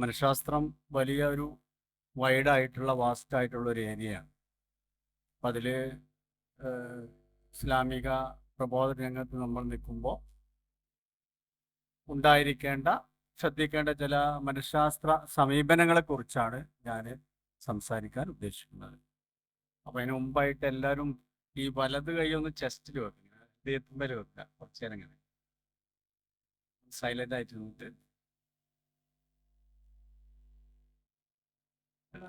മനഃശാസ്ത്രം വലിയ ഒരു വൈഡായിട്ടുള്ള വാസ്റ്റായിട്ടുള്ള ഒരു ഏരിയയാണ്. അപ്പം അതിൽ ഇസ്ലാമിക പ്രബോധന രംഗത്ത് നമ്മൾ നിൽക്കുമ്പോൾ ഉണ്ടായിരിക്കേണ്ട ശ്രദ്ധിക്കേണ്ട ചില മനഃശാസ്ത്ര സമീപനങ്ങളെക്കുറിച്ചാണ് ഞാൻ സംസാരിക്കാൻ ഉദ്ദേശിക്കുന്നത്. അപ്പം അതിന് മുമ്പായിട്ട് എല്ലാവരും ഈ വലത് കൈ ഒന്ന് ചെസ്റ്റിൽ വെക്കുക, ഹൃദയത്തിന്മേൽ വെക്കുക. കുറച്ച് നേരം ഇങ്ങനെ സൈലൻ്റ് ആയിട്ട് നിന്നിട്ട്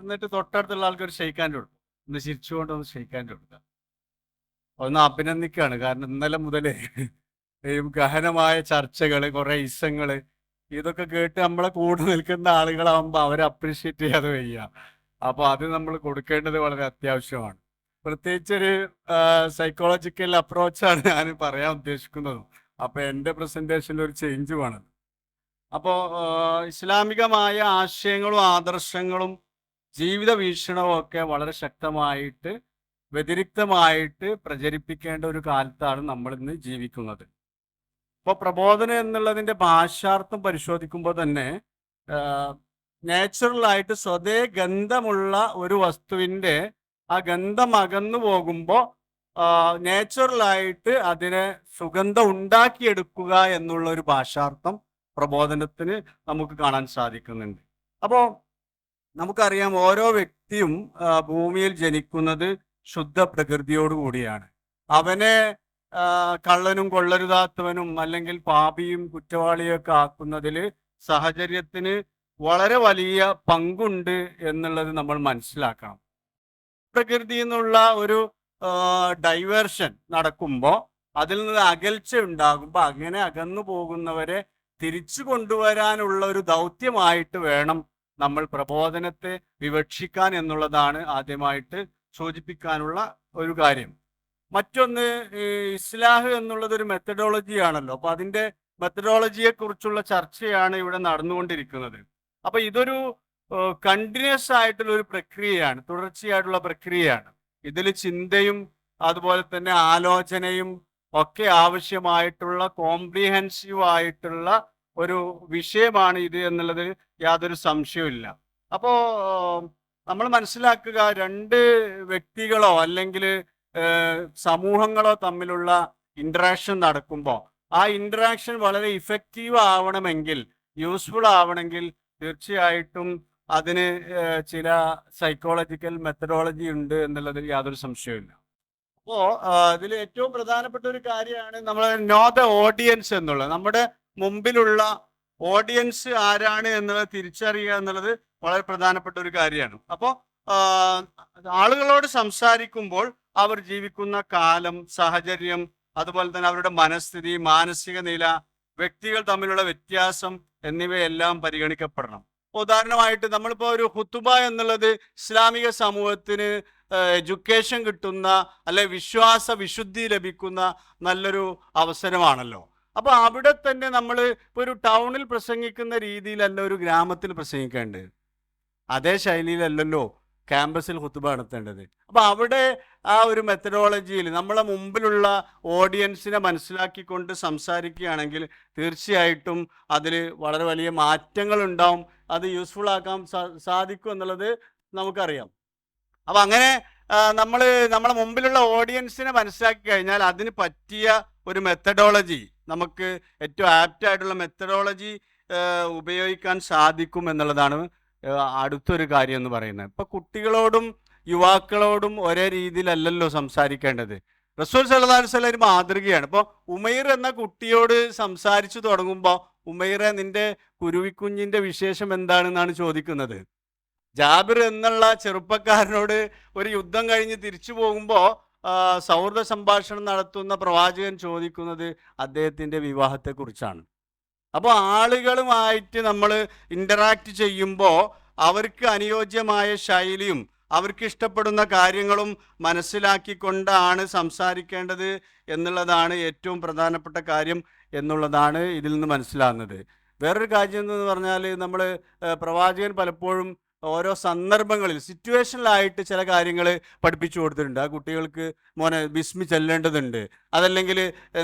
എന്നിട്ട് തൊട്ടടുത്തുള്ള ആൾക്കൊരു ഷെയ്ക്കാൻ്റെ കൊടുക്കും. ഒന്ന് ചിരിച്ചുകൊണ്ട് ഒന്ന് ഷെയ്ക്കാൻ്റെ കൊടുക്കുക. ഒന്ന് അഭിനന്ദിക്കുകയാണ്. കാരണം ഇന്നലെ മുതലേ ഈ ഗഹനമായ ചർച്ചകൾ, കുറേ ഇസങ്ങൾ, ഇതൊക്കെ കേട്ട് നമ്മളെ കൂടെ നിൽക്കുന്ന ആളുകളാകുമ്പോൾ അവരെ അപ്രീഷിയേറ്റ് ചെയ്യാതെ വയ്യ. അപ്പോൾ അത് നമ്മൾ കൊടുക്കേണ്ടത് വളരെ അത്യാവശ്യമാണ്. പ്രത്യേകിച്ചൊരു സൈക്കോളജിക്കൽ അപ്രോച്ചാണ് ഞാൻ പറയാൻ ഉദ്ദേശിക്കുന്നത്. അപ്പോൾ എൻ്റെ പ്രസൻറ്റേഷനിൽ ഒരു ചേഞ്ച് വേണം. അപ്പോൾ ഇസ്ലാമികമായ ആശയങ്ങളും ആദർശങ്ങളും ജീവിത വീക്ഷണവും ഒക്കെ വളരെ ശക്തമായിട്ട് വ്യതിരിക്തമായിട്ട് പ്രചരിപ്പിക്കേണ്ട ഒരു കാലത്താണ് നമ്മൾ ഇന്ന് ജീവിക്കുന്നത്. ഇപ്പോൾ പ്രബോധനം എന്നുള്ളതിൻ്റെ ഭാഷാർത്ഥം പരിശോധിക്കുമ്പോൾ തന്നെ നാച്ചുറലായിട്ട് സ്വതേ ഗന്ധമുള്ള ഒരു വസ്തുവിൻ്റെ ആ ഗന്ധം അകന്നു പോകുമ്പോൾ നാച്ചുറലായിട്ട് അതിനെ സുഗന്ധം ഉണ്ടാക്കിയെടുക്കുക എന്നുള്ള ഒരു ഭാഷാർത്ഥം പ്രബോധനത്തിന് നമുക്ക് കാണാൻ സാധിക്കുന്നുണ്ട്. അപ്പോൾ നമുക്കറിയാം, ഓരോ വ്യക്തിയും ഭൂമിയിൽ ജനിക്കുന്നത് ശുദ്ധ പ്രകൃതിയോടുകൂടിയാണ്. അവനെ കള്ളനും കൊള്ളരുതാത്തവനും അല്ലെങ്കിൽ പാപിയും കുറ്റവാളിയൊക്കെ ആക്കുന്നതിൽ സാഹചര്യത്തിന് വളരെ വലിയ പങ്കുണ്ട് എന്നുള്ളത് നമ്മൾ മനസ്സിലാക്കണം. പ്രകൃതിയിൽ നിന്നുള്ള ഒരു ഡൈവേർഷൻ നടക്കുമ്പോൾ, അതിൽ നിന്ന് അകൽച്ച ഉണ്ടാകുമ്പോൾ, അങ്ങനെ അകന്നു പോകുന്നവരെ തിരിച്ചു കൊണ്ടുവരാനുള്ള ഒരു ദൗത്യമായിട്ട് വേണം നമ്മൾ പ്രബോധനത്തെ വിവക്ഷിക്കാൻ എന്നുള്ളതാണ് ആദ്യമായിട്ട് സൂചിപ്പിക്കാനുള്ള ഒരു കാര്യം. മറ്റൊന്ന്, ഇസ്ലാഹ് എന്നുള്ളത് ഒരു മെത്തഡോളജിയാണല്ലോ. അപ്പോൾ അതിൻ്റെ മെത്തഡോളജിയെക്കുറിച്ചുള്ള ചർച്ചയാണ് ഇവിടെ നടന്നുകൊണ്ടിരിക്കുന്നത്. അപ്പോൾ ഇതൊരു കണ്ടിന്യൂസ് ആയിട്ടുള്ള ഒരു പ്രക്രിയയാണ്, തുടർച്ചയായിട്ടുള്ള പ്രക്രിയയാണ്. ഇതിൽ ചിന്തയും അതുപോലെ തന്നെ ആലോചനയും ഒക്കെ ആവശ്യമായിട്ടുള്ള കോംപ്രിഹെൻസീവ് ആയിട്ടുള്ള ഒരു വിഷയമാണ് ഇത് എന്നുള്ളത് യാതൊരു സംശയവുമില്ല. അപ്പോൾ നമ്മൾ മനസ്സിലാക്കുക, രണ്ട് വ്യക്തികളോ അല്ലെങ്കിൽ സമൂഹങ്ങളോ തമ്മിലുള്ള ഇൻറ്ററാക്ഷൻ നടക്കുമ്പോൾ ആ ഇൻറ്ററാക്ഷൻ വളരെ ഇഫക്റ്റീവ് ആവണമെങ്കിൽ, യൂസ്ഫുൾ ആവണമെങ്കിൽ തീർച്ചയായിട്ടും അതിന് ചില സൈക്കോളജിക്കൽ മെത്തഡോളജി ഉണ്ട് എന്നുള്ളതിൽ യാതൊരു സംശയവുമില്ല. അപ്പോൾ ഇതിൽ ഏറ്റവും പ്രധാനപ്പെട്ട ഒരു കാര്യമാണ് നമ്മൾ നോ ദ ഓഡിയൻസ് എന്നുള്ളത്. നമ്മുടെ മുമ്പിലുള്ള ഓഡിയൻസ് ആരാണ് എന്നുള്ളത് തിരിച്ചറിയുക എന്നുള്ളത് വളരെ പ്രധാനപ്പെട്ട ഒരു കാര്യമാണ്. അപ്പോൾ ആളുകളോട് സംസാരിക്കുമ്പോൾ അവർ ജീവിക്കുന്ന കാലം, സാഹചര്യം, അതുപോലെ തന്നെ അവരുടെ മനസ്ഥിതി, മാനസിക നില, വ്യക്തികൾ തമ്മിലുള്ള വ്യത്യാസം എന്നിവയെല്ലാം പരിഗണിക്കപ്പെടണം. ഉദാഹരണമായിട്ട് നമ്മളിപ്പോൾ ഒരു ഖുതുബ എന്നുള്ളത് ഇസ്ലാമിക സമൂഹത്തിന് എഡ്യൂക്കേഷൻ കിട്ടുന്ന അല്ലെ വിശ്വാസ വിശുദ്ധി ലഭിക്കുന്ന നല്ലൊരു അവസരമാണല്ലോ. അപ്പോൾ അവിടെ തന്നെ നമ്മൾ ഇപ്പോൾ ഒരു ടൗണിൽ പ്രസംഗിക്കുന്ന രീതിയിലല്ല ഒരു ഗ്രാമത്തിൽ പ്രസംഗിക്കേണ്ടത്. അതേ ശൈലിയിലല്ലല്ലോ ക്യാമ്പസിൽ ഖുതുബ നടത്തേണ്ടത്. അപ്പോൾ അവിടെ ആ ഒരു മെത്തഡോളജിയിൽ നമ്മളെ മുമ്പിലുള്ള ഓഡിയൻസിനെ മനസ്സിലാക്കിക്കൊണ്ട് സംസാരിക്കുകയാണെങ്കിൽ തീർച്ചയായിട്ടും അതിൽ വളരെ വലിയ മാറ്റങ്ങൾ ഉണ്ടാവും. അത് യൂസ്ഫുൾ ആക്കാൻ സാധിക്കും എന്നുള്ളത് നമുക്കറിയാം. അപ്പം അങ്ങനെ നമ്മളെ മുമ്പിലുള്ള ഓഡിയൻസിനെ മനസ്സിലാക്കി കഴിഞ്ഞാൽ അതിന് പറ്റിയ ഒരു മെത്തഡോളജി, നമുക്ക് ഏറ്റവും ആപ്റ്റായിട്ടുള്ള മെത്തഡോളജി ഉപയോഗിക്കാൻ സാധിക്കും എന്നുള്ളതാണ് അടുത്തൊരു കാര്യം എന്ന് പറയുന്നത്. ഇപ്പം കുട്ടികളോടും യുവാക്കളോടും ഒരേ രീതിയിലല്ലല്ലോ സംസാരിക്കേണ്ടത്. റസൂൽ സല്ലല്ലാഹു അലൈഹി വസല്ലം ഒരു മാതൃകയാണ്. ഇപ്പോൾ ഉമൈർ എന്ന കുട്ടിയോട് സംസാരിച്ചു തുടങ്ങുമ്പോൾ, ഉമൈറെ നിന്റെ കുരുവിക്കുഞ്ഞിൻ്റെ വിശേഷം എന്താണെന്നാണ് ചോദിക്കുന്നത്. ജാബിർ എന്നുള്ള ചെറുപ്പക്കാരനോട് ഒരു യുദ്ധം കഴിഞ്ഞ് തിരിച്ചു പോകുമ്പോൾ സൗഹൃദ സംഭാഷണം നടത്തുന്ന പ്രവാചകൻ ചോദിക്കുന്നത് അദ്ദേഹത്തിൻ്റെ വിവാഹത്തെക്കുറിച്ചാണ്. അപ്പോൾ ആളുകളുമായിട്ട് നമ്മൾ ഇൻ്ററാക്ട് ചെയ്യുമ്പോൾ അവർക്ക് അനുയോജ്യമായ ശൈലിയും അവർക്ക് ഇഷ്ടപ്പെടുന്ന കാര്യങ്ങളും മനസ്സിലാക്കിക്കൊണ്ടാണ് സംസാരിക്കേണ്ടത് എന്നുള്ളതാണ് ഏറ്റവും പ്രധാനപ്പെട്ട കാര്യം എന്നുള്ളതാണ് ഇതിൽ നിന്ന് മനസ്സിലാകുന്നത്. വേറൊരു കാര്യം എന്ന് പറഞ്ഞാൽ, നമ്മൾ പ്രവാചകൻ പലപ്പോഴും ഓരോ സന്ദർഭങ്ങളിൽ സിറ്റുവേഷനിലായിട്ട് ചില കാര്യങ്ങൾ പഠിപ്പിച്ചു കൊടുത്തിട്ടുണ്ട്. ആ കുട്ടികൾക്ക് മോനെ ബിസ്മി ചെല്ലേണ്ടതുണ്ട്, അതല്ലെങ്കിൽ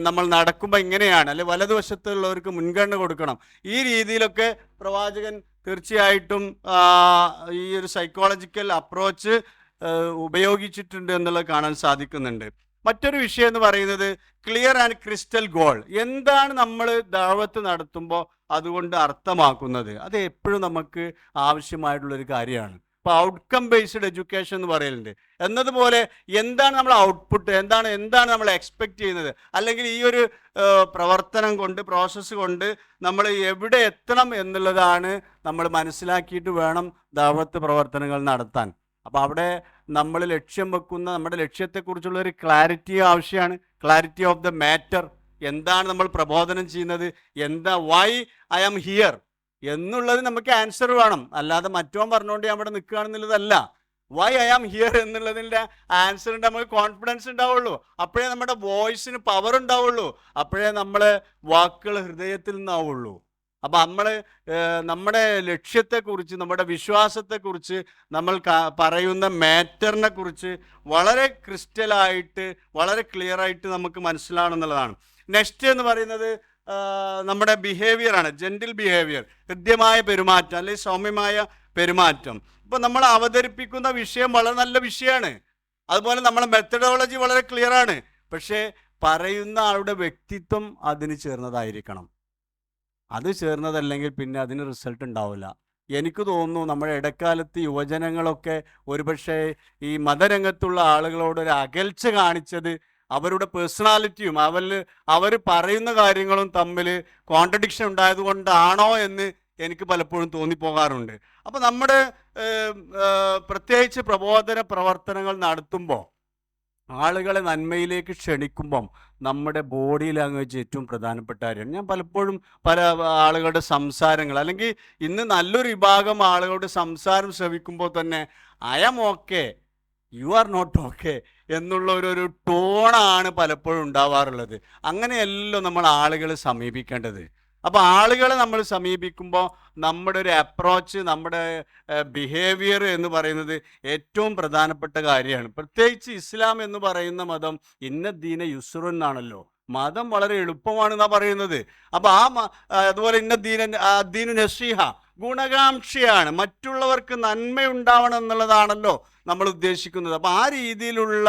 നമ്മൾ നടക്കുമ്പോൾ ഇങ്ങനെയാണ്, അല്ലെ വലതുവശത്തുള്ളവർക്ക് മുൻഗണന കൊടുക്കണം. ഈ രീതിയിലൊക്കെ പ്രവാചകൻ തീർച്ചയായിട്ടും ഈ ഒരു സൈക്കോളജിക്കൽ അപ്രോച്ച് ഉപയോഗിച്ചിട്ടുണ്ട് എന്നുള്ളത് കാണാൻ സാധിക്കുന്നുണ്ട്. മറ്റൊരു വിഷയം എന്ന് പറയുന്നത് ക്ലിയർ ആൻഡ് ക്രിസ്റ്റൽ ഗോൾ. എന്താണ് നമ്മൾ ദഅവത്ത് നടത്തുമ്പോൾ അതുകൊണ്ട് അർത്ഥമാക്കുന്നത്? അത് എപ്പോഴും നമുക്ക് ആവശ്യമായിട്ടുള്ളൊരു കാര്യമാണ്. ഇപ്പോൾ ഔട്ട്കം ബേസ്ഡ് എഡ്യൂക്കേഷൻ എന്ന് പറയലുണ്ട്. എന്നതുപോലെ എന്താണ് നമ്മൾ ഔട്ട്പുട്ട്, എന്താണ് നമ്മൾ എക്സ്പെക്റ്റ് ചെയ്യുന്നത്, അല്ലെങ്കിൽ ഈ ഒരു പ്രവർത്തനം കൊണ്ട്, പ്രോസസ്സ് കൊണ്ട് നമ്മൾ എവിടെ എത്തണം എന്നുള്ളതാണ് നമ്മൾ മനസ്സിലാക്കിയിട്ട് വേണം ദഅവത്ത് പ്രവർത്തനങ്ങൾ നടത്താൻ. അപ്പോൾ അവിടെ നമ്മൾ ലക്ഷ്യം വെക്കുന്ന നമ്മുടെ ലക്ഷ്യത്തെക്കുറിച്ചുള്ള ഒരു ക്ലാരിറ്റി ആവശ്യമാണ്. Clarity of the matter. എന്താണ് നമ്മൾ പ്രബോധനം ചെയ്യുന്നത്, വൈ ഐ ആം ഹിയർ എന്നുള്ളത് നമുക്ക് ആൻസർ വേണം. അല്ലാതെ മറ്റോൻ പറഞ്ഞുകൊണ്ട് ഞാൻ ഇവിടെ നിൽക്കുകയാണെന്നുള്ളതല്ല. വൈ ഐ ആം ഹിയർ എന്നുള്ളതിൻ്റെ ആൻസറിൻ്റെ നമുക്ക് കോൺഫിഡൻസ് ഉണ്ടാവുള്ളൂ. അപ്പോഴേ നമ്മുടെ വോയിസിന് പവർ ഉണ്ടാവുള്ളൂ. അപ്പോഴേ നമ്മളെ വാക്കുകൾ ഹൃദയത്തിൽ നിന്നാവുള്ളൂ. അപ്പം നമ്മൾ നമ്മുടെ ലക്ഷ്യത്തെക്കുറിച്ച്, നമ്മുടെ വിശ്വാസത്തെക്കുറിച്ച്, നമ്മൾ പറയുന്ന മാറ്ററിനെ കുറിച്ച് വളരെ ക്രിസ്റ്റലായിട്ട്, വളരെ ക്ലിയറായിട്ട് നമുക്ക് മനസ്സിലാവണമെന്നുള്ളതാണ്. നെക്സ്റ്റ് എന്ന് പറയുന്നത് നമ്മുടെ ബിഹേവിയറാണ്. ജെൻറ്റിൽ ബിഹേവിയർ, ഹൃദ്യമായ പെരുമാറ്റം അല്ലെങ്കിൽ സൗമ്യമായ പെരുമാറ്റം. ഇപ്പം നമ്മൾ അവതരിപ്പിക്കുന്ന വിഷയം വളരെ നല്ല വിഷയമാണ്. അതുപോലെ നമ്മളെ മെത്തഡോളജി വളരെ ക്ലിയറാണ്. പക്ഷേ പറയുന്ന ആളുടെ വ്യക്തിത്വം അതിന് ചേർന്നതായിരിക്കണം. അത് ചേർന്നതല്ലെങ്കിൽ പിന്നെ അതിന് റിസൾട്ട് ഉണ്ടാവില്ല. എനിക്ക് തോന്നുന്നു നമ്മുടെ ഇടക്കാലത്ത് യുവജനങ്ങളൊക്കെ ഒരുപക്ഷെ ഈ മതരംഗത്തുള്ള ആളുകളോട് ഒരു അകൽച്ച കാണിച്ചത് അവരുടെ പേഴ്സണാലിറ്റിയും അവർ പറയുന്ന കാര്യങ്ങളും തമ്മിൽ കോൺട്രഡിക്ഷൻ ഉണ്ടായതുകൊണ്ടാണോ എന്ന് എനിക്ക് പലപ്പോഴും തോന്നിപ്പോകാറുണ്ട്. അപ്പോൾ നമ്മുടെ പ്രത്യേകിച്ച് പ്രബോധന പ്രവർത്തനങ്ങൾ നടത്തുമ്പോൾ, ആളുകളെ നന്മയിലേക്ക് ക്ഷണിക്കുമ്പം നമ്മുടെ ബോഡി ലാംഗ്വേജ് ഏറ്റവും പ്രധാനപ്പെട്ട കാര്യമാണ്. ഞാൻ പലപ്പോഴും പല ആളുകളുടെ സംസാരങ്ങൾ, അല്ലെങ്കിൽ ഇന്ന് നല്ലൊരു വിഭാഗം ആളുകളുടെ സംസാരം ശ്രവിക്കുമ്പോൾ തന്നെ I am okay, you are not okay എന്നുള്ള ഒരു ടോണാണ് പലപ്പോഴും ഉണ്ടാവാറുള്ളത്. അങ്ങനെയല്ലോ നമ്മൾ ആളുകളെ സമീപിക്കേണ്ടത്. അപ്പോൾ ആളുകളെ നമ്മൾ സമീപിക്കുമ്പോൾ നമ്മുടെ ഒരു അപ്രോച്ച്, നമ്മുടെ ബിഹേവിയർ എന്ന് പറയുന്നത് ഏറ്റവും പ്രധാനപ്പെട്ട കാര്യമാണ്. പ്രത്യേകിച്ച് ഇസ്ലാം എന്ന് പറയുന്ന മതം ഇന്ന ദീന യുസ്റുൻ എന്നാണല്ലോ. മതം വളരെ എളുപ്പമാണെന്നാണ് പറയുന്നത്. അപ്പോൾ അതുപോലെ ഇന്ന ദീനു നസീഹ, ഗുണകാംക്ഷയാണ്, മറ്റുള്ളവർക്ക് നന്മയുണ്ടാവണം എന്നുള്ളതാണല്ലോ നമ്മൾ ഉദ്ദേശിക്കുന്നത്. അപ്പോൾ ആ രീതിയിലുള്ള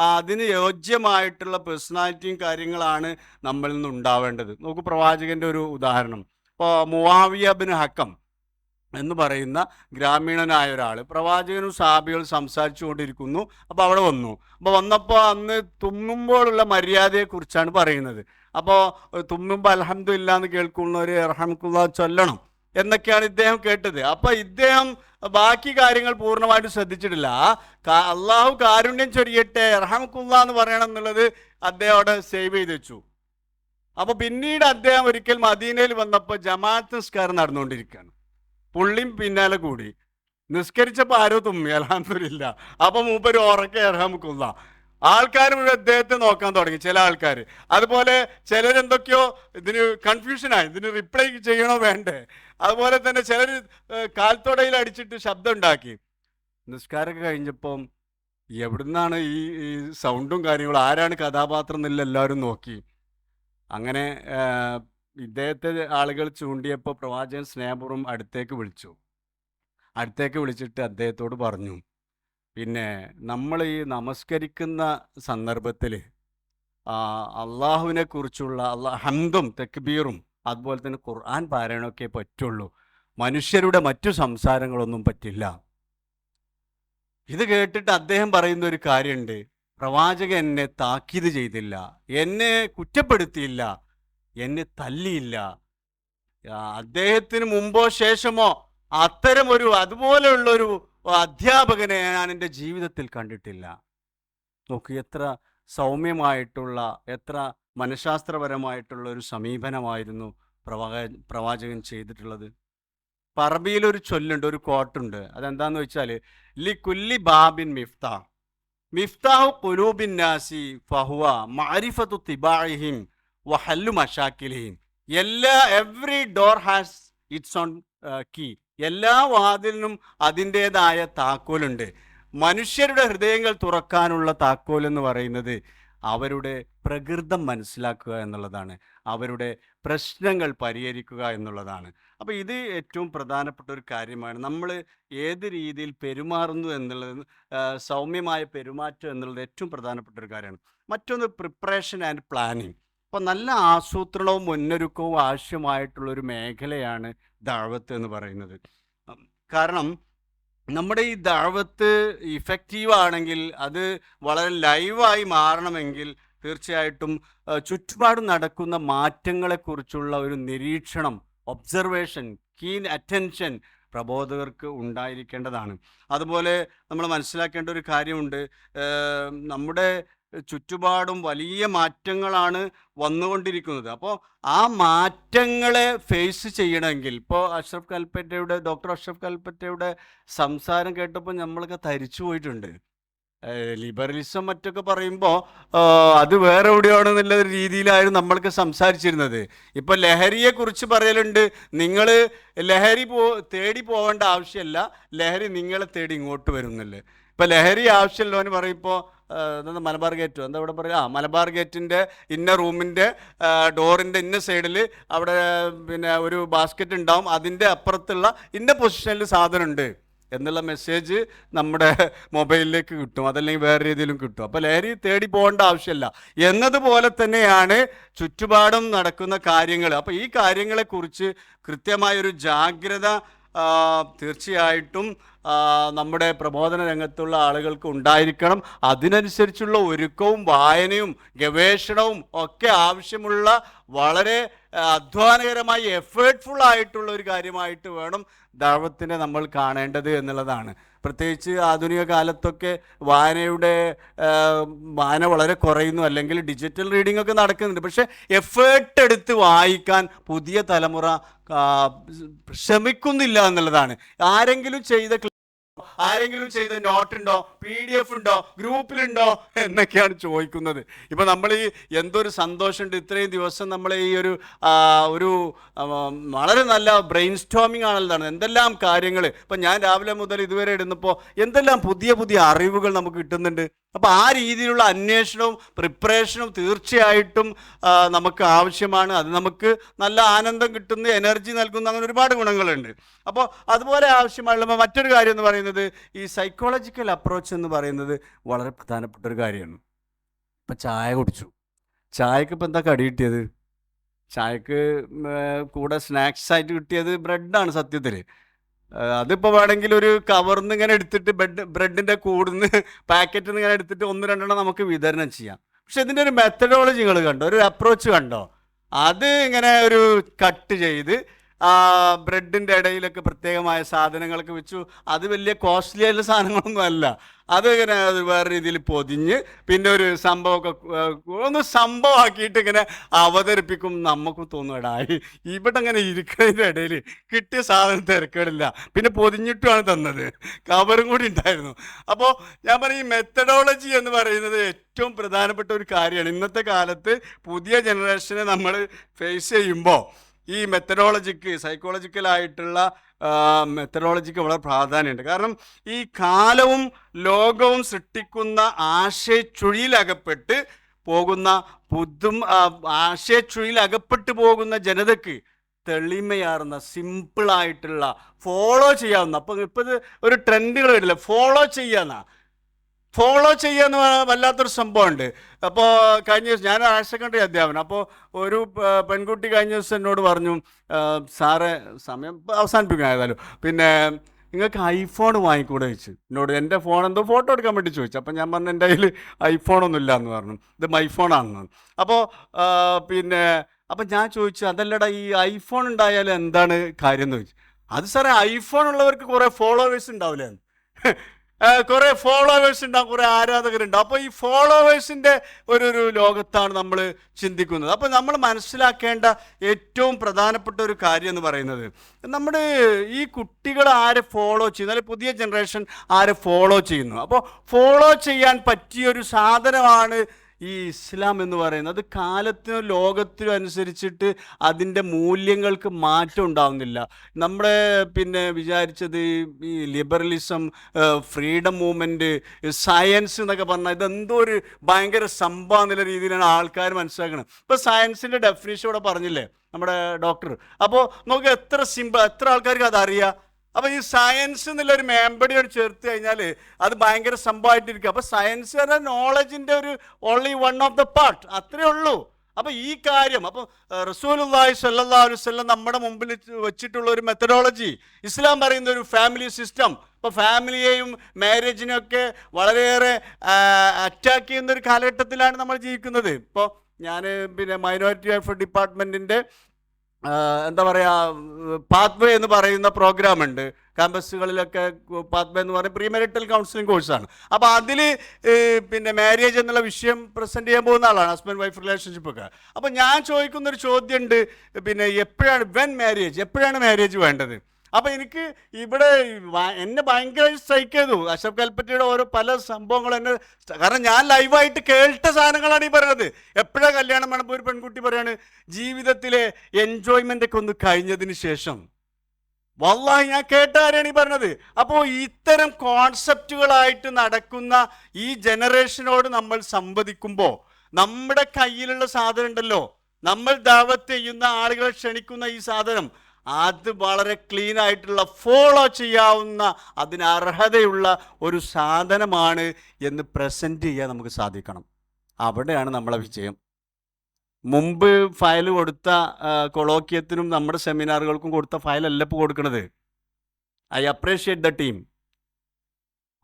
അതിന് യോജ്യമായിട്ടുള്ള പേഴ്സണാലിറ്റിയും കാര്യങ്ങളാണ് നമ്മളിൽ നിന്ന് ഉണ്ടാവേണ്ടത്. നമുക്ക് പ്രവാചകൻ്റെ ഒരു ഉദാഹരണം. ഇപ്പോൾ മുആവിയ ബിൻ ഹക്കം എന്ന് പറയുന്ന ഗ്രാമീണനായ ഒരാൾ പ്രവാചകനും സഹാബികളും സംസാരിച്ചു കൊണ്ടിരിക്കുന്നു. അപ്പോൾ അവിടെ വന്നു. അപ്പോൾ വന്നപ്പോൾ അന്ന് തുമ്മുമ്പോഴുള്ള മര്യാദയെക്കുറിച്ചാണ് പറയുന്നത്. അപ്പോൾ തുമ്മുമ്പോൾ അൽഹംദുലില്ലാ എന്ന് കേൾക്കുന്നവർ റഹ്മത്തുള്ളാഹി ചൊല്ലണം എന്നൊക്കെയാണ് ഇദ്ദേഹം കേട്ടത്. അപ്പോൾ ഇദ്ദേഹം ബാക്കി കാര്യങ്ങൾ പൂർണ്ണമായിട്ട് ശ്രദ്ധിച്ചിട്ടില്ല. അള്ളാഹു കാരുണ്യം ചൊരിയട്ടെ, റഹ്മത്തുള്ളാഹി എന്ന് പറയണം എന്നുള്ളത് അദ്ദേഹം അവിടെ സേവ് ചെയ്ത് വെച്ചു. അപ്പോൾ പിന്നീട് അദ്ദേഹം ഒരിക്കൽ മദീനയിൽ വന്നപ്പോൾ ജമാഅത്ത് നിസ്കാരം നടന്നുകൊണ്ടിരിക്കുകയാണ്. പുള്ളിയും പിന്നാലെ കൂടി നിസ്കരിച്ചപ്പോൾ ആരോ തുമ്മി, അൽഹംദുലില്ലാ. അപ്പോൾ മൂപ്പര് ഉറക്കെ റഹ്മത്തുള്ളാഹി. ആൾക്കാർ മുഴുവൻ അദ്ദേഹത്തെ നോക്കാൻ തുടങ്ങി, ചില ആൾക്കാർ. അതുപോലെ ചിലരെന്തൊക്കെയോ ഇതിന് കൺഫ്യൂഷനായി, ഇതിന് റിപ്ലൈ ചെയ്യണോ വേണ്ടേ. അതുപോലെ തന്നെ ചിലർ കാൽത്തോടയിൽ അടിച്ചിട്ട് ശബ്ദം ഉണ്ടാക്കി. നിസ്കാരമൊക്കെ കഴിഞ്ഞപ്പം എവിടുന്നാണ് ഈ സൗണ്ടും കാര്യങ്ങളും, ആരാണ് കഥാപാത്രം എന്നില്ല എല്ലാവരും നോക്കി. അങ്ങനെ ഇദ്ദേഹത്തെ ആളുകൾ ചൂണ്ടിയപ്പോൾ പ്രവാചകൻ സ്നേഹപൂർവ്വം അടുത്തേക്ക് വിളിച്ചിട്ട് അദ്ദേഹത്തോട് പറഞ്ഞു, പിന്നെ നമ്മൾ ഈ നമസ്കരിക്കുന്ന സന്ദർഭത്തിൽ അള്ളാഹുവിനെ കുറിച്ചുള്ള ഹംദും തക്ബീറും അതുപോലെ തന്നെ ഖുർആൻ പാരായണമൊക്കെ പറ്റുള്ളൂ, മനുഷ്യരുടെ മറ്റു സംസാരങ്ങളൊന്നും പറ്റില്ല. ഇത് കേട്ടിട്ട് അദ്ദേഹം പറയുന്ന ഒരു കാര്യമുണ്ട്, പ്രവാചകൻ എന്നെ താക്കീത് ചെയ്തില്ല, എന്നെ കുറ്റപ്പെടുത്തിയില്ല, എന്നെ തല്ലിയില്ല. അദ്ദേഹത്തിന് മുമ്പോ ശേഷമോ അതുപോലെയുള്ളൊരു അധ്യാപകനെ ഞാൻ എൻ്റെ ജീവിതത്തിൽ കണ്ടിട്ടില്ല. നോക്ക്, എത്ര സൗമ്യമായിട്ടുള്ള, എത്ര മനഃശാസ്ത്രപരമായിട്ടുള്ള ഒരു സമീപനമായിരുന്നു പ്രവാചകൻ ചെയ്തിട്ടുള്ളത്. അറബിയിലൊരു ചൊല്ലുണ്ട്, ഒരു കോട്ടുണ്ട്. അതെന്താന്ന് വെച്ചാൽ ലി കുല്ലി ബാബിൻ മിഫ്താഹു ഖുലൂബിൻ നാസി ഫഹുവ മഅരിഫത്തു തിബാഇഹിം വഹല്ലു മശാക്കിലിഹിം. Every door has its own key. എല്ലാ വാതിലിനും അതിൻ്റേതായ താക്കോലുണ്ട്. മനുഷ്യരുടെ ഹൃദയങ്ങൾ തുറക്കാനുള്ള താക്കോൽ എന്ന് പറയുന്നത് അവരുടെ പ്രകൃതം മനസ്സിലാക്കുക എന്നുള്ളതാണ്. അവരുടെ പ്രശ്നങ്ങൾ പരിഹരിക്കുക എന്നുള്ളതാണ്. അപ്പോൾ ഇത് ഏറ്റവും പ്രധാനപ്പെട്ട ഒരു കാര്യമാണ്. നമ്മൾ ഏത് രീതിയിൽ പെരുമാറുന്നു എന്നുള്ളത്, സൗമ്യമായ പെരുമാറ്റം എന്നുള്ളത് ഏറ്റവും പ്രധാനപ്പെട്ട ഒരു കാര്യമാണ്. മറ്റൊന്ന് പ്രിപ്പറേഷൻ ആൻഡ് പ്ലാനിങ്. അപ്പോൾ നല്ല ആസൂത്രണവും മുന്നൊരുക്കവും ആവശ്യമായിട്ടുള്ളൊരു മേഖലയാണ് ദഅവത്ത് എന്ന് പറയുന്നത്. കാരണം നമ്മുടെ ഈ ദഅവത്ത് ഇഫക്റ്റീവ് ആണെങ്കിൽ, അത് വളരെ ലൈവായി മാറണമെങ്കിൽ തീർച്ചയായിട്ടും ചുറ്റുപാടും നടക്കുന്ന മാറ്റങ്ങളെക്കുറിച്ചുള്ള ഒരു നിരീക്ഷണം, ഒബ്സർവേഷൻ, കീൻ അറ്റൻഷൻ പ്രബോധകർക്ക് ഉണ്ടായിരിക്കേണ്ടതാണ്. അതുപോലെ നമ്മൾ മനസ്സിലാക്കേണ്ട ഒരു കാര്യമുണ്ട്. നമ്മുടെ ചുറ്റുപാടും വലിയ മാറ്റങ്ങളാണ് വന്നുകൊണ്ടിരിക്കുന്നത്. അപ്പോൾ ആ മാറ്റങ്ങളെ ഫേസ് ചെയ്യണമെങ്കിൽ, ഇപ്പോൾ ഡോക്ടർ അഷ്റഫ് കൽപ്പറ്റയുടെ സംസാരം കേട്ടപ്പോൾ നമ്മളൊക്കെ തരിച്ചു പോയിട്ടുണ്ട്. ലിബറലിസം മറ്റൊക്കെ പറയുമ്പോൾ അത് വേറെ എവിടെയാണെന്നുള്ള രീതിയിലായിരുന്നു നമ്മൾക്ക് സംസാരിച്ചിരുന്നത്. ഇപ്പം ലഹരിയെക്കുറിച്ച് പറയലുണ്ട്, നിങ്ങൾ ലഹരി തേടി പോകേണ്ട ആവശ്യമല്ല, ലഹരി നിങ്ങളെ തേടി ഇങ്ങോട്ട് വരുന്നില്ലേ. ഇപ്പം ലഹരി ആവശ്യമുള്ളവന് പറയും, ഇപ്പോൾ മലബാർ ഗേറ്റോ എന്താ ഇവിടെ പറയുക, മലബാർ ഗേറ്റിൻ്റെ ഇന്ന റൂമിൻ്റെ ഡോറിൻ്റെ ഇന്ന സൈഡിൽ അവിടെ പിന്നെ ഒരു ബാസ്ക്കറ്റ് ഉണ്ടാവും, അതിൻ്റെ അപ്പുറത്തുള്ള ഇന്ന പൊസിഷനിൽ സാധനമുണ്ട് എന്നുള്ള മെസ്സേജ് നമ്മുടെ മൊബൈലിലേക്ക് കിട്ടും, അതല്ലെങ്കിൽ വേറെ രീതിയിലും കിട്ടും. അപ്പോൾ ലഹരി തേടി പോകേണ്ട ആവശ്യമില്ല എന്നതുപോലെ തന്നെയാണ് ചുറ്റുപാടും നടക്കുന്ന കാര്യങ്ങൾ. അപ്പോൾ ഈ കാര്യങ്ങളെക്കുറിച്ച് കൃത്യമായൊരു ജാഗ്രത തീർച്ചയായിട്ടും നമ്മുടെ പ്രബോധന രംഗത്തുള്ള ആളുകൾക്ക് ഉണ്ടായിരിക്കണം. അതിനനുസരിച്ചുള്ള ഒരുക്കവും വായനയും ഗവേഷണവും ഒക്കെ ആവശ്യമുള്ള വളരെ അധ്വാനകരമായി എഫേർട്ട്ഫുൾ ആയിട്ടുള്ള ഒരു കാര്യമായിട്ട് വേണം ദഅവത്തിനെ നമ്മൾ കാണേണ്ടത് എന്നുള്ളതാണ്. പ്രത്യേകിച്ച് ആധുനിക കാലത്തൊക്കെ വായന വളരെ കുറയുന്നു, അല്ലെങ്കിൽ ഡിജിറ്റൽ റീഡിംഗ് ഒക്കെ നടക്കുന്നുണ്ട്. പക്ഷേ എഫേർട്ട് എടുത്ത് വായിക്കാൻ പുതിയ തലമുറ ശ്രമിക്കുന്നില്ല എന്നുള്ളതാണ്. ആരെങ്കിലും ചെയ്ത നോട്ടുണ്ടോ, PDF ഉണ്ടോ, ഗ്രൂപ്പിലുണ്ടോ എന്നൊക്കെയാണ് ചോദിക്കുന്നത്. ഇപ്പം നമ്മൾ ഈ എന്തൊരു സന്തോഷമുണ്ട്, ഇത്രയും ദിവസം നമ്മൾ ഈ ഒരു വളരെ നല്ല ബ്രെയിൻ സ്റ്റോമിങ് ആണല്ലാണ്, എന്തെല്ലാം കാര്യങ്ങൾ. ഇപ്പം ഞാൻ രാവിലെ മുതൽ ഇതുവരെ ഇടുന്നപ്പോൾ എന്തെല്ലാം പുതിയ പുതിയ അറിവുകൾ നമുക്ക് കിട്ടുന്നുണ്ട്. അപ്പോൾ ആ രീതിയിലുള്ള അന്വേഷണവും പ്രിപ്പറേഷനും തീർച്ചയായിട്ടും നമുക്ക് ആവശ്യമാണ്. അത് നമുക്ക് നല്ല ആനന്ദം കിട്ടുന്ന, എനർജി നൽകുന്ന, അങ്ങനെ ഒരുപാട് ഗുണങ്ങളുണ്ട്. അപ്പോൾ അതുപോലെ ആവശ്യമായുള്ള മറ്റൊരു കാര്യം എന്ന് പറയുന്നത് ഈ സൈക്കോളജിക്കൽ അപ്രോച്ച് എന്ന് പറയുന്നത് വളരെ പ്രധാനപ്പെട്ട ഒരു കാര്യമാണ്. ഇപ്പം ചായ കുടിച്ചു, ചായക്ക് ഇപ്പം എന്താ കടി കിട്ടിയത്? ചായക്ക് കൂടെ സ്നാക്സ് ആയിട്ട് കിട്ടിയത് ബ്രെഡാണ് സത്യത്തിൽ. അതിപ്പോൾ വേണമെങ്കിൽ ഒരു കവർന്ന് ഇങ്ങനെ എടുത്തിട്ട് ബ്രെഡിൻ്റെ കൂടുന്ന് പാക്കറ്റിൽ നിന്ന് ഇങ്ങനെ എടുത്തിട്ട് 1-2 നമുക്ക് വിതരണം ചെയ്യാം. പക്ഷെ ഇതിൻ്റെ ഒരു മെത്തഡോളജി നിങ്ങൾ കണ്ടോ, ഒരു അപ്രോച്ച് കണ്ടോ? അത് ഇങ്ങനെ ഒരു കട്ട് ചെയ്ത് ബ്രെഡിൻ്റെ ഇടയിലൊക്കെ പ്രത്യേകമായ സാധനങ്ങളൊക്കെ വെച്ചു. അത് വലിയ കോസ്റ്റ്ലി ആയിട്ടുള്ള സാധനങ്ങളൊന്നും അല്ല. അതിങ്ങനെ വേറെ രീതിയിൽ പൊതിഞ്ഞ് പിന്നെ ഒരു സംഭവമൊക്കെ ഒന്ന് സംഭവമാക്കിയിട്ട് ഇങ്ങനെ അവതരിപ്പിക്കും. നമുക്ക് തോന്നുകടായി ഇവിടെ അങ്ങനെ ഇരിക്കുന്നതിൻ്റെ ഇടയിൽ കിട്ടിയ സാധനം തിരക്കേടില്ല, പിന്നെ പൊതിഞ്ഞിട്ടുമാണ് തന്നത്, കവറും കൂടി ഉണ്ടായിരുന്നു. അപ്പോൾ ഞാൻ പറയും, ഈ മെത്തഡോളജി എന്ന് പറയുന്നത് ഏറ്റവും പ്രധാനപ്പെട്ട ഒരു കാര്യമാണ്. ഇന്നത്തെ കാലത്ത് പുതിയ ജനറേഷനെ നമ്മൾ ഫേസ് ചെയ്യുമ്പോൾ ഈ മെത്തഡോളജിക്ക്, സൈക്കോളജിക്കലായിട്ടുള്ള മെത്തഡോളജിക്ക് വളരെ പ്രാധാന്യമുണ്ട്. കാരണം ഈ കാലവും ലോകവും സൃഷ്ടിക്കുന്ന ആശയച്ചുഴിയിലകപ്പെട്ട് പോകുന്ന ജനതയ്ക്ക് തെളിമയാർന്ന സിമ്പിളായിട്ടുള്ള ഫോളോ ചെയ്യാവുന്ന, അപ്പോൾ ഇപ്പോൾ ഇത് ഒരു ട്രെൻഡുകൾ വരില്ല, ഫോളോ ചെയ്യാന്ന് വല്ലാത്തൊരു സംഭവമുണ്ട്. അപ്പോൾ കഴിഞ്ഞ ദിവസം ഞാൻ ഹയർ സെക്കൻഡറി അധ്യാപനം, അപ്പോൾ ഒരു പെൺകുട്ടി കഴിഞ്ഞ ദിവസം എന്നോട് പറഞ്ഞു, സാറേ സമയം അവസാനിപ്പിക്കാൻ ഏതായാലും, പിന്നെ നിങ്ങൾക്ക് ഐഫോൺ വാങ്ങിക്കൂടെ ചോദിച്ചു എന്നോട്. എൻ്റെ ഫോൺ എന്തോ ഫോട്ടോ എടുക്കാൻ വേണ്ടി ചോദിച്ചു. അപ്പോൾ ഞാൻ പറഞ്ഞു എൻ്റെ കയ്യിൽ ഐഫോണൊന്നും ഇല്ല എന്ന് പറഞ്ഞു, ഇത് മൈഫോണാണെന്ന്. അപ്പോൾ ഞാൻ ചോദിച്ചു, അതല്ലടാ ഈ ഐഫോൺ ഉണ്ടായാലും എന്താണ് കാര്യം എന്ന് ചോദിച്ചു. അത് സാറേ, ഐഫോൺ ഉള്ളവർക്ക് കുറേ ഫോളോവേഴ്സ് ഉണ്ടാവില്ലേ, കുറേ ഫോളോവേഴ്സ് ഉണ്ടാകും, കുറേ ആരാധകരുണ്ടാവും. അപ്പോൾ ഈ ഫോളോവേഴ്സിൻ്റെ ഒരു ലോകത്താണ് നമ്മൾ ചിന്തിക്കുന്നത്. അപ്പോൾ നമ്മൾ മനസ്സിലാക്കേണ്ട ഏറ്റവും പ്രധാനപ്പെട്ട ഒരു കാര്യം എന്ന് പറയുന്നത്, നമ്മുടെ ഈ കുട്ടികൾ ആരെ ഫോളോ ചെയ്യുന്നു, അല്ലെങ്കിൽ പുതിയ ജനറേഷൻ ആരെ ഫോളോ ചെയ്യുന്നു. അപ്പോൾ ഫോളോ ചെയ്യാൻ പറ്റിയൊരു സാധനമാണ് ഈ ഇസ്ലാം എന്ന് പറയുന്നത് കാലത്തിനും ലോകത്തിനും അനുസരിച്ചിട്ട് അതിൻ്റെ മൂല്യങ്ങൾക്ക് മാറ്റം ഉണ്ടാവുന്നില്ല. നമ്മുടെ വിചാരിച്ചത് ഈ ലിബറലിസം, ഫ്രീഡം മൂവ്മെൻറ്റ്, സയൻസ് എന്നൊക്കെ പറഞ്ഞാൽ ഇതെന്തോ ഒരു ഭയങ്കര സംഭവം എന്നുള്ള രീതിയിലാണ് ആൾക്കാർ മനസ്സിലാക്കുന്നത്. ഇപ്പോൾ സയൻസിൻ്റെ ഡെഫിനേഷൻ ഇവിടെ പറഞ്ഞില്ലേ നമ്മുടെ ഡോക്ടർ. അപ്പോൾ നമുക്ക് എത്ര ആൾക്കാർക്ക് അതറിയാം. അപ്പോൾ ഈ സയൻസ് എന്നുള്ളൊരു മേമ്പടിയോട് ചേർത്ത് കഴിഞ്ഞാൽ അത് ഭയങ്കര സംഭവമായിട്ടിരിക്കും. അപ്പോൾ സയൻസ് പറഞ്ഞാൽ നോളജിൻ്റെ ഒരു only one of the part, അത്രയേ ഉള്ളൂ. അപ്പോൾ ഈ കാര്യം അപ്പോൾ റസൂലുള്ളാഹി സ്വല്ലല്ലാഹു അലൈഹി വസല്ലം നമ്മുടെ മുമ്പിൽ വെച്ചിട്ടുള്ള ഒരു മെത്തഡോളജി, ഇസ്ലാം പറയുന്ന ഒരു ഫാമിലി സിസ്റ്റം. ഇപ്പോൾ ഫാമിലിയെയും മാരേജിനെയൊക്കെ വളരെയേറെ അറ്റാക്ക് ചെയ്യുന്ന ഒരു കാലഘട്ടത്തിലാണ് നമ്മൾ ജീവിക്കുന്നത്. ഇപ്പോൾ ഞാൻ മൈനോറിറ്റി വെൽഫെയർ ഡിപ്പാർട്ട്മെൻറ്റിൻ്റെ എന്താ പറയുക പാത്വേ എന്ന് പറയുന്ന പ്രോഗ്രാം ഉണ്ട് ക്യാമ്പസുകളിലൊക്കെ. പാത്വേ എന്ന് പറയുന്നത് പ്രീ മെരിറ്റൽ കൗൺസിലിംഗ് കോഴ്സാണ്. അപ്പോൾ അതിൽ മാരേജ് എന്നുള്ള വിഷയം പ്രസൻറ്റ് ചെയ്യാൻ പോകുന്ന ആളാണ്, ഹസ്ബൻഡ് വൈഫ് റിലേഷൻഷിപ്പൊക്കെ. അപ്പോൾ ഞാൻ ചോദിക്കുന്നൊരു ചോദ്യമുണ്ട്, എപ്പോഴാണ് മാരേജ് വേണ്ടത്? അപ്പോൾ എനിക്ക് ഇവിടെ എന്നെ ഭയങ്കരമായി സ്ട്രൈക്ക് ചെയ്തു അഷ്റഫ് കൽപ്പറ്റയുടെ ഓരോ പല സംഭവങ്ങളും എന്നെ. കാരണം ഞാൻ ലൈവായിട്ട് കേട്ട സാധനങ്ങളാണ് ഈ പറയുന്നത്. എപ്പോഴാണ് കല്യാണം വേണം? ഒരു പെൺകുട്ടി പറയാണ് ജീവിതത്തിലെ എൻജോയ്മെൻ്റ് ഒക്കെ ഒന്ന് കഴിഞ്ഞതിന് ശേഷം. വല്ലാഹി ഞാൻ കേട്ട കാര്യമാണ് ഈ പറഞ്ഞത്. അപ്പോൾ ഇത്തരം കോൺസെപ്റ്റുകളായിട്ട് നടക്കുന്ന ഈ ജനറേഷനോട് നമ്മൾ സംവദിക്കുമ്പോൾ നമ്മുടെ കയ്യിലുള്ള സാധനം ഉണ്ടല്ലോ, നമ്മൾ ദഅവത്ത് ചെയ്യുന്ന ആളുകളെ ക്ഷണിക്കുന്ന ഈ സാധനം, അത് വളരെ ക്ലീൻ ആയിട്ടുള്ള ഫോളോ ചെയ്യാവുന്ന അതിന് അർഹതയുള്ള ഒരു സാധനമാണ് എന്ന് പ്രസൻറ്റ് ചെയ്യാൻ നമുക്ക് സാധിക്കണം. അവിടെയാണ് നമ്മളെ വിജയം. മുമ്പ് ഫയൽ കൊടുത്ത കൊളോക്കിയത്തിനും നമ്മുടെ സെമിനാറുകൾക്കും കൊടുത്ത ഫയലല്ല ഇപ്പോൾ കൊടുക്കുന്നത്. I appreciate the team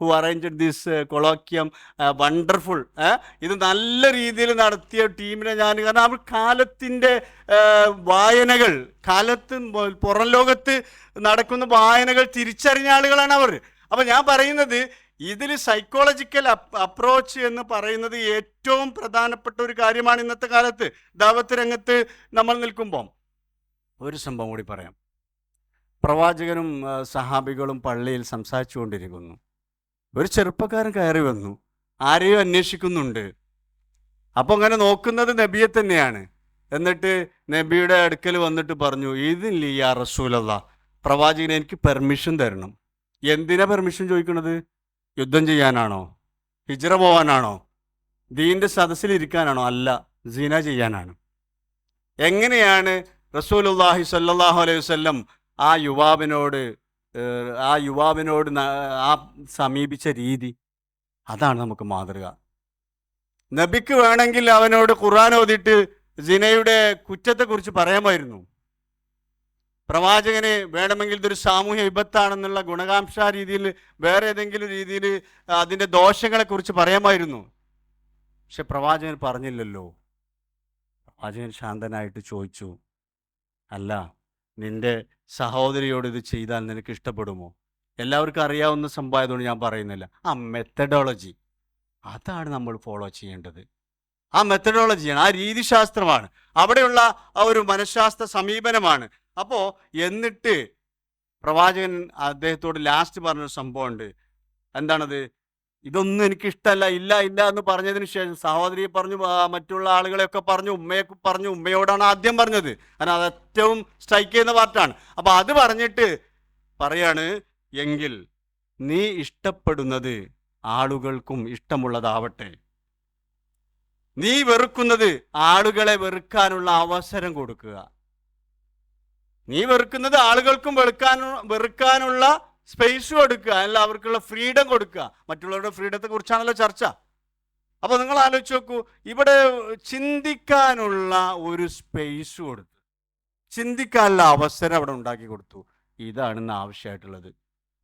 who arranged this colloquium, wonderful. ഇത് നല്ല രീതിയിൽ നടത്തിയ ടീമിനെ കാരണം അവർ കാലത്തിൻ്റെ വായനകൾ, പുറം ലോകത്ത് നടക്കുന്ന വായനകൾ തിരിച്ചറിഞ്ഞ ആളുകളാണ് അവർ. അപ്പോൾ ഞാൻ പറയുന്നത് ഇതിൽ സൈക്കോളജിക്കൽ അപ്രോച്ച് എന്ന് പറയുന്നത് ഏറ്റവും പ്രധാനപ്പെട്ട ഒരു കാര്യമാണ് ഇന്നത്തെ കാലത്ത് ദഅവത്ത് രംഗത്ത് നമ്മൾ നിൽക്കുമ്പോൾ. ഒരു സംഭവം കൂടി പറയാം. പ്രവാചകനും സഹാബികളും പള്ളിയിൽ സംസാരിച്ചു കൊണ്ടിരിക്കുന്നു. ഒരു ചെറുപ്പക്കാരൻ കയറി വന്നു, ആരെയോ അന്വേഷിക്കുന്നുണ്ട്. അപ്പോൾ അങ്ങനെ നോക്കുന്നത് നബിയെ തന്നെയാണ്. എന്നിട്ട് നബിയുടെ അടുക്കൽ വന്നിട്ട് പറഞ്ഞു, ഇതില്ല യാ റസൂലല്ലാഹ്, പ്രവാചകനെ എനിക്ക് പെർമിഷൻ തരണം. എന്തിനാ പെർമിഷൻ ചോദിക്കുന്നത്? യുദ്ധം ചെയ്യാനാണോ? ഹിജ്റ പോകാനാണോ? ദീൻ്റെ സദസ്സിലിരിക്കാനാണോ? അല്ല, സിന ചെയ്യാനാണ്. എങ്ങനെയാണ് റസൂലുള്ളാഹി സ്വല്ലല്ലാഹു അലൈഹി വസല്ലം ആ യുവാവിനോട് സമീപിച്ച രീതി? അതാണ് നമുക്ക് മാതൃക. നബിക്ക് വേണമെങ്കിൽ അവനോട് ഖുർആൻ ഓതിയിട്ട് സിനയുടെ കുറ്റത്തെക്കുറിച്ച് പറയാമായിരുന്നു. പ്രവാചകന് വേണമെങ്കിൽ ഇതൊരു സാമൂഹ്യ വിപത്താണെന്നുള്ള ഗുണകാംക്ഷ രീതിയിൽ, വേറെ ഏതെങ്കിലും രീതിയിൽ അതിൻ്റെ ദോഷങ്ങളെക്കുറിച്ച് പറയാമായിരുന്നു. പക്ഷെ പ്രവാചകൻ പറഞ്ഞില്ലല്ലോ. പ്രവാചകൻ ശാന്തനായിട്ട് ചോദിച്ചു, അല്ല, നിന്റെ സഹോദരിയോട് ഇത് ചെയ്താൽ നിനക്ക് ഇഷ്ടപ്പെടുമോ? എല്ലാവർക്കും അറിയാവുന്ന സംഭവമായതുകൊണ്ട് ഞാൻ പറയുന്നില്ല. ആ മെത്തഡോളജി, അതാണ് നമ്മൾ ഫോളോ ചെയ്യേണ്ടത്. ആ മെത്തഡോളജിയാണ്, ആ രീതിശാസ്ത്രമാണ്, അവിടെയുള്ള ആ ഒരു മനഃശാസ്ത്ര സമീപനമാണ്. അപ്പോൾ എന്നിട്ട് പ്രവാചകൻ അദ്ദേഹത്തോട് ലാസ്റ്റ് പറഞ്ഞൊരു സംഭവമുണ്ട്. എന്താണത്? ഇതൊന്നും എനിക്കിഷ്ടമല്ല, ഇല്ല എന്ന് പറഞ്ഞതിന് ശേഷം സഹോദരിയെ പറഞ്ഞു, മറ്റുള്ള ആളുകളെയൊക്കെ പറഞ്ഞു, ഉമ്മയെ പറഞ്ഞു. ഉമ്മയോടാണ് ആദ്യം പറഞ്ഞത്, കാരണം അത് ഏറ്റവും സ്ട്രൈക്ക് ചെയ്യുന്ന പാർട്ടാണ്. അപ്പോൾ അത് പറഞ്ഞിട്ട് പറയാണ്, എങ്കിൽ നീ ഇഷ്ടപ്പെടുന്നത് ആളുകൾക്കും ഇഷ്ടമുള്ളതാവട്ടെ. നീ വെറുക്കുന്നത് ആളുകളെ വെറുക്കാനുള്ള അവസരം കൊടുക്കുക. നീ വെറുക്കുന്നത് ആളുകൾക്കും വെറുക്കാനുള്ള സ്പേസ് കൊടുക്കുക, അല്ല അവർക്കുള്ള ഫ്രീഡം കൊടുക്കുക. മറ്റുള്ളവരുടെ ഫ്രീഡത്തെ കുറിച്ചാണല്ലോ ചർച്ച. അപ്പോൾ നിങ്ങൾ ആലോചിച്ച് നോക്കൂ, ഇവിടെ ചിന്തിക്കാനുള്ള ഒരു സ്പേസ് കൊടുത്തു, ചിന്തിക്കാനുള്ള അവസരം അവിടെ ഉണ്ടാക്കി കൊടുത്തു. ഇതാണ് ഇന്ന് ആവശ്യമായിട്ടുള്ളത്.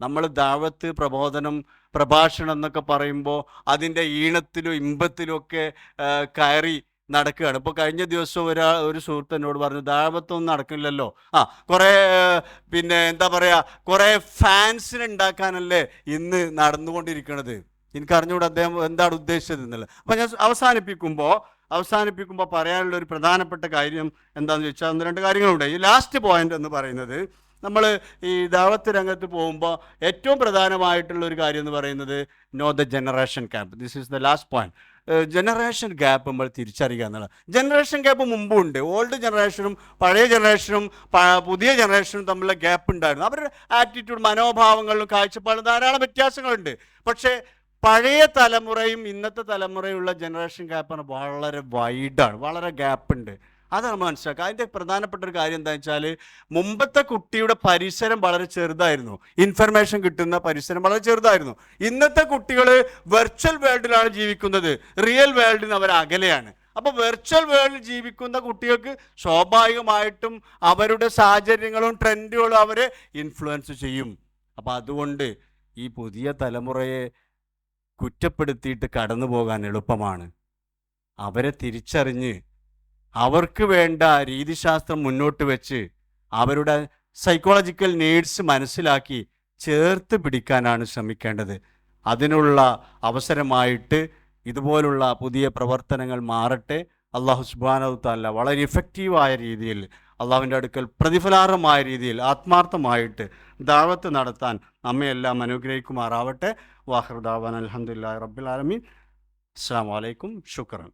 നമ്മൾ ദഅവത്ത്, പ്രബോധനം, പ്രഭാഷണം എന്നൊക്കെ പറയുമ്പോൾ അതിൻ്റെ ഈണത്തിലും ഇമ്പത്തിലും ഒക്കെ കയറി നടക്കുകയാണ്. ഇപ്പോൾ കഴിഞ്ഞ ദിവസം ഒരു സുഹൃത്ത് എന്നോട് പറഞ്ഞു, ദഅവത്തൊന്നും നടക്കില്ലല്ലോ, കുറേ എന്താ പറയുക, കുറേ ഫാൻസിനെ ഉണ്ടാക്കാനല്ലേ ഇന്ന് നടന്നുകൊണ്ടിരിക്കുന്നത്. എനിക്കറിഞ്ഞുകൂടെ അദ്ദേഹം എന്താണ് ഉദ്ദേശിച്ചത് എന്നുള്ളത്. അപ്പോൾ ഞാൻ അവസാനിപ്പിക്കുമ്പോൾ പറയാനുള്ള ഒരു പ്രധാനപ്പെട്ട കാര്യം എന്താണെന്ന് ചോദിച്ചാൽ 1-2 കാര്യങ്ങളുണ്ട്. ഈ ലാസ്റ്റ് പോയിന്റ് എന്ന് പറയുന്നത്, നമ്മൾ ഈ ദഅവത്ത് രംഗത്ത് പോകുമ്പോൾ ഏറ്റവും പ്രധാനമായിട്ടുള്ള ഒരു കാര്യം എന്ന് പറയുന്നത് know the generation camp. This is the last point. Generation gap നമ്മൾ തിരിച്ചറിയുക എന്നുള്ളത്. ജനറേഷൻ ഗ്യാപ്പ് മുമ്പും ഉണ്ട്. ഓൾഡ് ജനറേഷനും പഴയ ജനറേഷനും പുതിയ ജനറേഷനും തമ്മിലുള്ള ഗ്യാപ്പ് ഉണ്ടായിരുന്നു. അവരുടെ ആറ്റിറ്റ്യൂഡ്, മനോഭാവങ്ങളിലും കാഴ്ചപ്പാടിലും ധാരാളം വ്യത്യാസങ്ങളുണ്ട്. പക്ഷേ പഴയ തലമുറയും ഇന്നത്തെ തലമുറയുള്ള ജനറേഷൻ ഗ്യാപ്പാണ് വളരെ വൈഡാണ്, വളരെ ഗ്യാപ്പുണ്ട്. അതാണ് നമ്മൾ മനസ്സിലാക്കുക. അതിൻ്റെ പ്രധാനപ്പെട്ട ഒരു കാര്യം എന്താ വെച്ചാൽ, മുമ്പത്തെ കുട്ടിയുടെ പരിസരം വളരെ ചെറുതായിരുന്നു, ഇൻഫർമേഷൻ കിട്ടുന്ന പരിസരം വളരെ ചെറുതായിരുന്നു. ഇന്നത്തെ കുട്ടികൾ വെർച്വൽ വേൾഡിലാണ് ജീവിക്കുന്നത്, റിയൽ വേൾഡിൽ നിന്ന് അവർ അകലെയാണ്. അപ്പോൾ വെർച്വൽ വേൾഡിൽ ജീവിക്കുന്ന കുട്ടികൾക്ക് സ്വാഭാവികമായിട്ടും അവരുടെ സാഹചര്യങ്ങളും ട്രെൻഡുകളും അവരെ ഇൻഫ്ലുവൻസ് ചെയ്യും. അപ്പോൾ അതുകൊണ്ട് ഈ പുതിയ തലമുറയെ കുറ്റപ്പെടുത്തിയിട്ട് കടന്നു പോകാൻ എളുപ്പമാണ്. അവരെ തിരിച്ചറിഞ്ഞ് അവർക്ക് വേണ്ട രീതിശാസ്ത്രം മുന്നോട്ട് വെച്ച് അവരുടെ സൈക്കോളജിക്കൽ നീഡ്സ് മനസ്സിലാക്കി ചേർത്ത് പിടിക്കാനാണ് ശ്രമിക്കേണ്ടത്. അതിനുള്ള അവസരമായിട്ട് ഇതുപോലുള്ള പുതിയ പ്രവർത്തനങ്ങൾ മാറട്ടെ. അള്ളാഹു സുബ്ഹാനഹു തആല വളരെ ഇഫക്റ്റീവായ രീതിയിൽ, അള്ളാഹുവിൻ്റെ അടുക്കൽ പ്രതിഫലാർഹമായ രീതിയിൽ ആത്മാർത്ഥമായിട്ട് ദഅവത്ത് നടത്താൻ നമ്മയെല്ലാം അനുഗ്രഹിക്കുമാറാവട്ടെ. വാഖിറു ദഅവാന അൽഹംദുലില്ലാഹി റബ്ബിൽ ആലമീൻ. അസ്സലാമു അലൈക്കും. ശുക്രൻ.